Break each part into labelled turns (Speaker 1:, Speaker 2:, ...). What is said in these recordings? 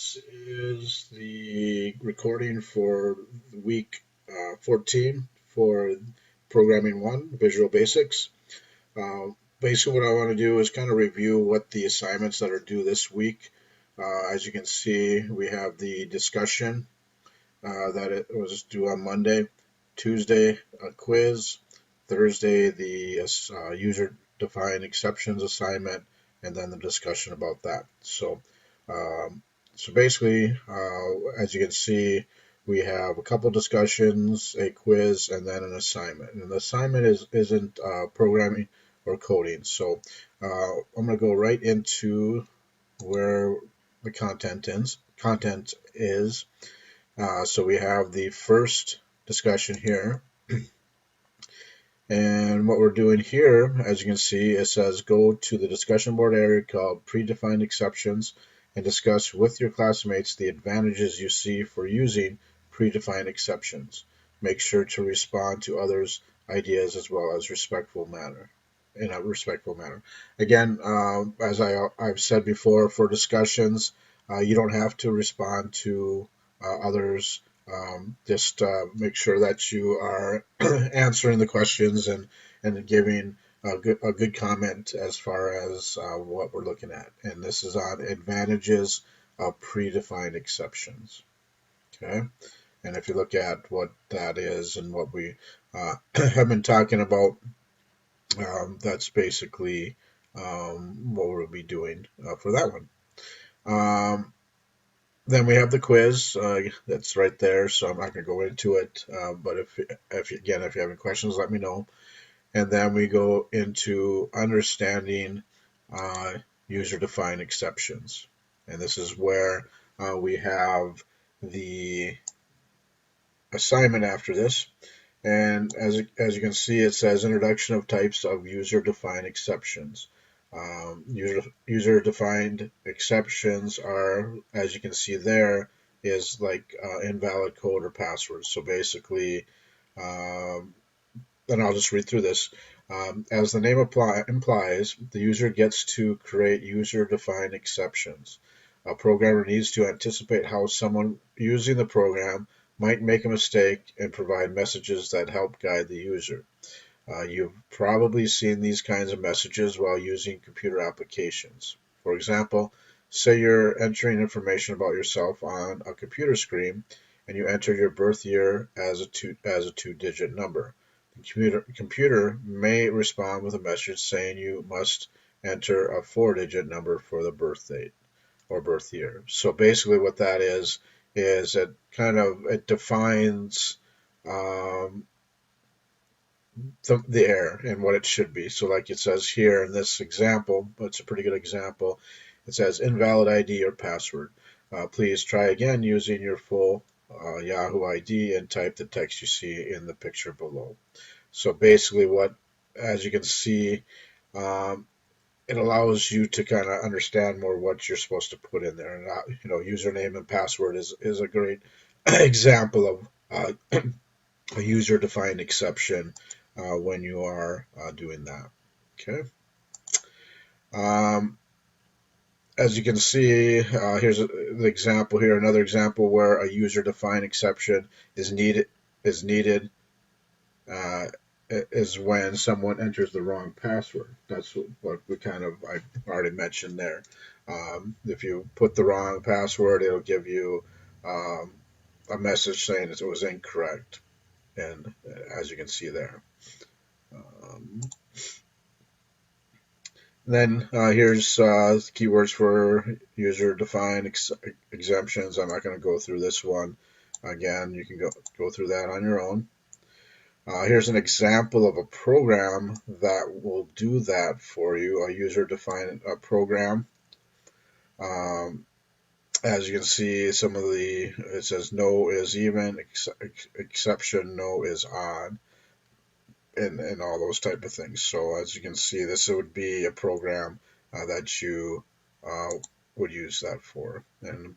Speaker 1: This is the recording for week 14 for Programming 1, Visual Basics. Basically, what I want to do is kind of review what the assignments that are due this week. As you can see, we have the discussion that it was due on Monday, Tuesday, a quiz, Thursday, the user-defined exceptions assignment, and then the discussion about that. Um, so basically, as you can see, we have a couple discussions, a quiz, and then an assignment. And the assignment isn't programming or coding. So I'm going to go right into where the content is. So we have the first discussion here. And what we're doing here, as you can see, it says go to the discussion board area called predefined exceptions and discuss with your classmates the advantages you see for using predefined exceptions. Make sure to respond to others' ideas as well as in a respectful manner. Again, as I've said before, for discussions, you don't have to respond to others. Just make sure that you are answering the questions and giving a good comment as far as what we're looking at. And this is on advantages of predefined exceptions. Okay. And if you look at what that is and what we have been talking about, that's basically what we'll be doing for that one. Then we have the quiz. That's right there, so I'm not going to go into it. But if you have any questions, let me know. And then we go into understanding uh, user-defined exceptions. And this is where we have the assignment after this. And as you can see, it says introduction of types of user-defined exceptions. User-defined exceptions are, as you can see there, is like invalid code or passwords. So basically, and I'll just read through this. As the name implies, the user gets to create user-defined exceptions. A programmer needs to anticipate how someone using the program might make a mistake and provide messages that help guide the user. You've probably seen these kinds of messages while using computer applications. For example, say you're entering information about yourself on a computer screen and you enter your birth year as a two-digit number. The computer may respond with a message saying you must enter a four-digit number for the birth date or birth year. So basically, what that is it defines um, the error and what it should be. So, like it says here in this example, it's a pretty good example. It says invalid ID or password. Please try again using your full Yahoo ID and type the text you see in the picture below. So basically, as you can see, um, it allows you to kind of understand more what you're supposed to put in there. And username and password is a great example of a user-defined exception when you are doing that. Okay. Um, as you can see, here's the example here. Another example where a user-defined exception is needed. Is needed uh, is when someone enters the wrong password. That's what I already mentioned there. If you put the wrong password, it'll give you um, a message saying it was incorrect. And as you can see there. Um, then here's keywords for user-defined exemptions. I'm not going to go through this one. Again, you can go through that on your own. Here's an example of a program that will do that for you, a user-defined program. Um, as you can see, it says no is even, exception no is odd, and all those type of things. So as you can see, this would be a program that you uh, would use that for. And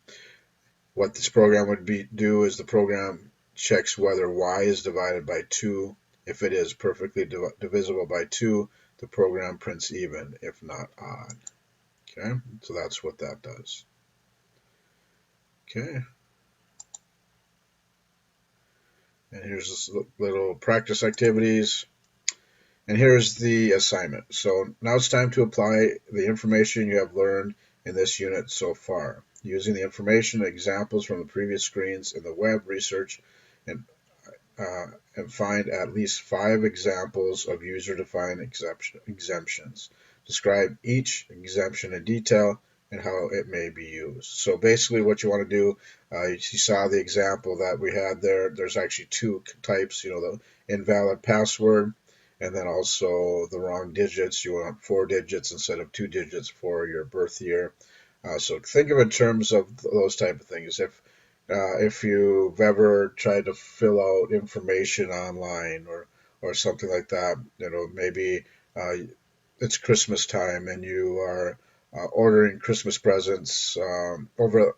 Speaker 1: what this program would do is the program checks whether y is divided by 2. If it is perfectly divisible by 2, the program prints even, if not odd. Okay, so that's what that does. Okay, and here's this little practice activities. And here's the assignment. So now it's time to apply the information you have learned in this unit so far. Using the information and examples from the previous screens in the web, research and, uh, and find at least 5 examples of user-defined exemptions. Describe each exemption in detail and how it may be used. So basically what you want to do, you saw the example that we had there. There's actually 2 types, the invalid password and then also the wrong digits. You want 4 digits instead of 2 digits for your birth year. So think of it in terms of those type of things. If you've ever tried to fill out information online or something like that, maybe uh, it's Christmas time and you are ordering Christmas presents over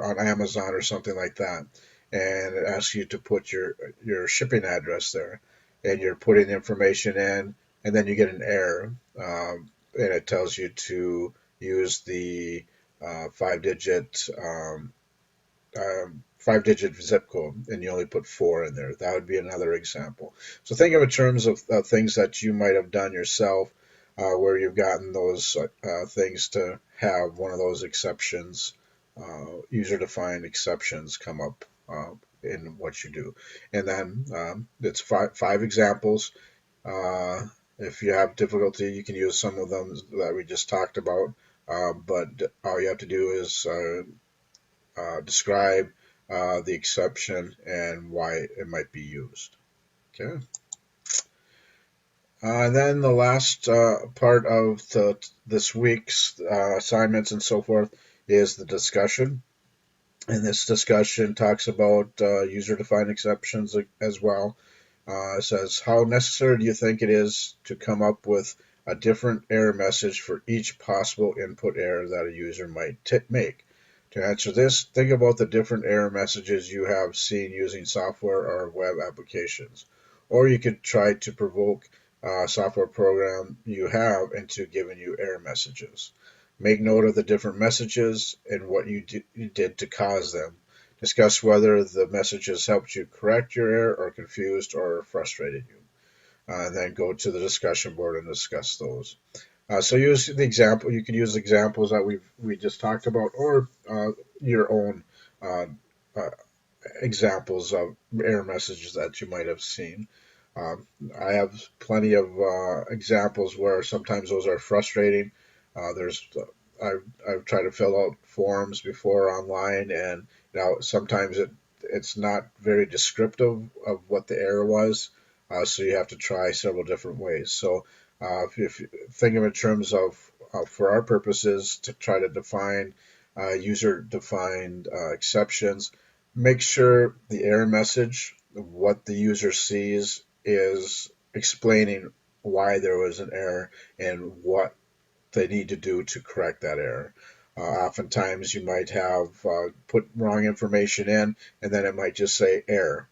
Speaker 1: on Amazon or something like that, and it asks you to put your shipping address there, and you're putting information in, and then you get an error, and it tells you to use the 5-digit zip code, and you only put 4 in there. That would be another example. So think of it in terms of things that you might have done yourself, where you've gotten those things to have one of those exceptions, user-defined exceptions, come up in what you do. And then it's five examples. Uh, if you have difficulty, you can use some of them that we just talked about. But all you have to do is describe the exception and why it might be used. Okay. And then the last part of this week's assignments and so forth is the discussion. And this discussion talks about user-defined exceptions as well. It says, how necessary do you think it is to come up with a different error message for each possible input error that a user might make? To answer this, think about the different error messages you have seen using software or web applications. Or you could try to provoke a software program you have into giving you error messages. Make note of the different messages and what you did to cause them. Discuss whether the messages helped you correct your error or confused or frustrated you. And then go to the discussion board and discuss those. So use the example. You can use examples that we just talked about, or your own uh, uh, examples of error messages that you might have seen. Um, I have plenty of examples where sometimes those are frustrating. There's I've tried to fill out forms before online, and sometimes it's not very descriptive of what the error was, so you have to try several different ways. So if you think of it in terms of for our purposes to try to define user-defined exceptions, make sure the error message, what the user sees, is explaining why there was an error and what they need to do to correct that error. Oftentimes, you might have put wrong information in, and then it might just say error.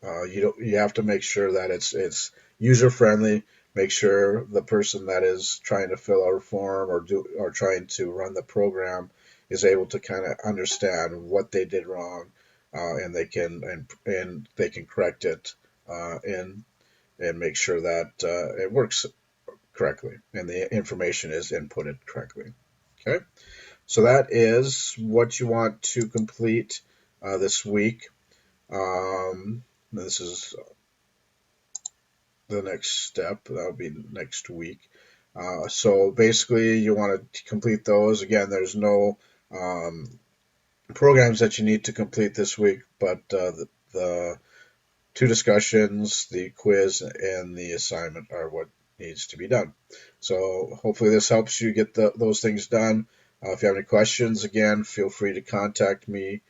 Speaker 1: You have to make sure that it's user friendly. Make sure the person that is trying to fill out a form or trying to run the program is able to kind of understand what they did wrong, and they can correct it, and make sure that it works correctly and the information is inputted correctly. Okay, so that is what you want to complete this week. This is the next step. That'll be next week. So basically, you want to complete those. Again, there's no programs that you need to complete this week, but the 2 discussions, the quiz, and the assignment are what needs to be done. So hopefully this helps you get those things done. If you have any questions, again, feel free to contact me.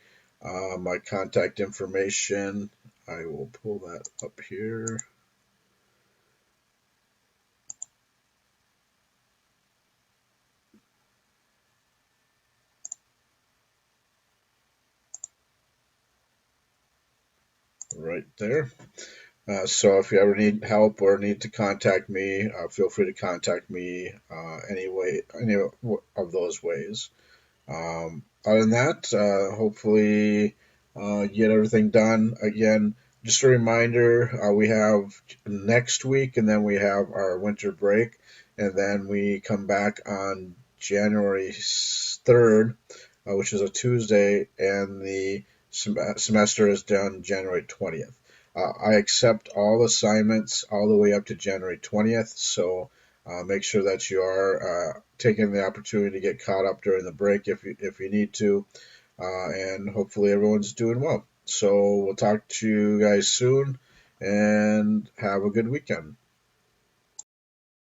Speaker 1: My contact information, I will pull that up here. Right there. So if you ever need help or need to contact me, feel free to contact me any of those ways. Other than that, hopefully get everything done. Again, just a reminder, we have next week, and then we have our winter break, and then we come back on January 3rd, which is a Tuesday, and the semester is done January 20th. I accept all assignments all the way up to January 20th, so make sure that you are taking the opportunity to get caught up during the break if you need to, and hopefully everyone's doing well. So we'll talk to you guys soon, and have a good weekend.